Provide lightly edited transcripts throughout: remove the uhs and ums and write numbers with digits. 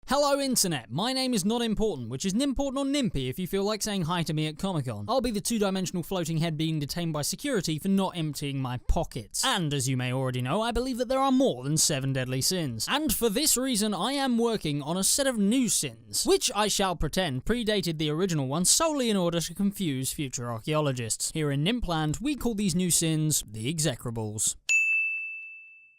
Hello Internet, my name is Not Important, which is Nimportant or Nimpy if you feel like saying hi to me at Comic-Con. I'll be the two-dimensional floating head being detained by security for not emptying my pockets. And as you may already know, I believe that there are more than 7 deadly sins. And for this reason, I am working on a set of new sins, which I shall pretend predated the original one solely in order to confuse future archaeologists. Here in Nimpland, we call these new sins the Execrables.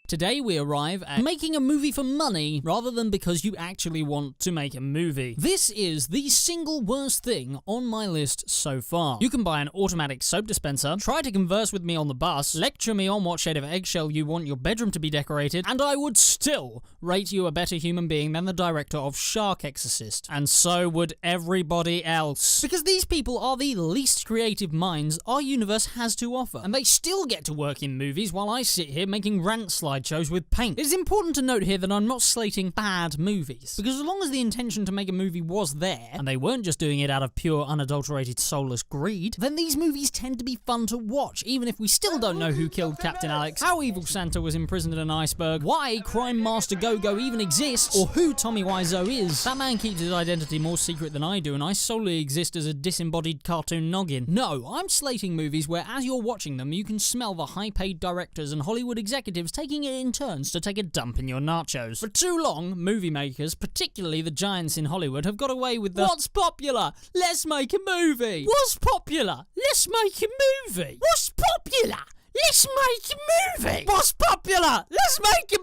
Today we arrive at making a movie for money rather than because you actually want to make a movie. This is the single worst thing on my list so far. You can buy an automatic soap dispenser, try to converse with me on the bus, lecture me on what shade of eggshell you want your bedroom to be decorated, and I would still rate you a better human being than the director of Shark Exorcist. And so would everybody else. Because these people are the least creative minds our universe has to offer, and they still get to work in movies while I sit here making rant slides shows with paint. It is important to note here that I'm not slating bad movies, because as long as the intention to make a movie was there, and they weren't just doing it out of pure unadulterated soulless greed, then these movies tend to be fun to watch, even if we still don't know who killed Captain Alex, how Evil Santa was imprisoned in an iceberg, why Crime Master Go-Go even exists, or who Tommy Wiseau is. That man keeps his identity more secret than I do, and I solely exist as a disembodied cartoon noggin. No, I'm slating movies where as you're watching them, you can smell the high-paid directors and Hollywood executives taking it in turns to take a dump in your nachos. For too long, movie makers, particularly the giants in Hollywood, have got away with the "What's popular? Let's make a movie! What's popular? Let's make a movie! What's popular? Let's make a movie! What's popular? Let's make a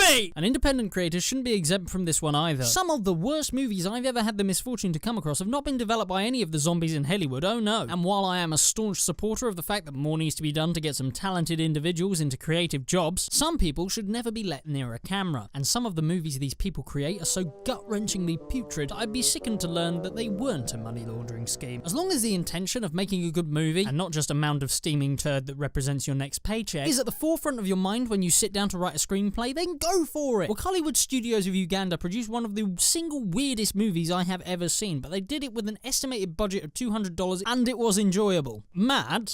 movie! And independent creators shouldn't be exempt from this one either. Some of the worst movies I've ever had the misfortune to come across have not been developed by any of the zombies in Hellywood, oh no. And while I am a staunch supporter of the fact that more needs to be done to get some talented individuals into creative jobs, some people should never be let near a camera. And some of the movies these people create are so gut-wrenchingly putrid, I'd be sickened to learn that they weren't a money laundering scheme. As long as the intention of making a good movie, and not just a mound of steaming turd that represents your next paycheck, is at the forefront of your mind when you sit down to write a screenplay, then go for it. Wakaliwood Studios of Uganda produced one of the single weirdest movies I have ever seen, but they did it with an estimated budget of $200 and it was enjoyable. Mad,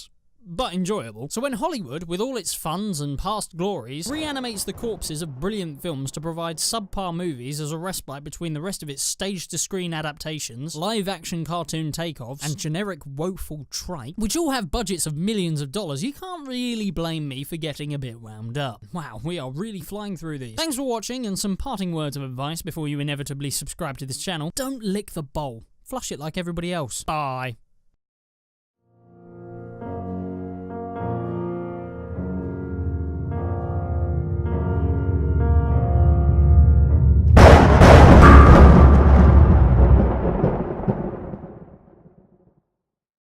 but enjoyable. So when Hollywood, with all its funds and past glories, reanimates the corpses of brilliant films to provide subpar movies as a respite between the rest of its stage-to-screen adaptations, live-action cartoon takeoffs, and generic woeful tripe, which all have budgets of millions of dollars, you can't really blame me for getting a bit wound up. Wow, we are really flying through these. Thanks for watching, and some parting words of advice before you inevitably subscribe to this channel. Don't lick the bowl. Flush it like everybody else. Bye.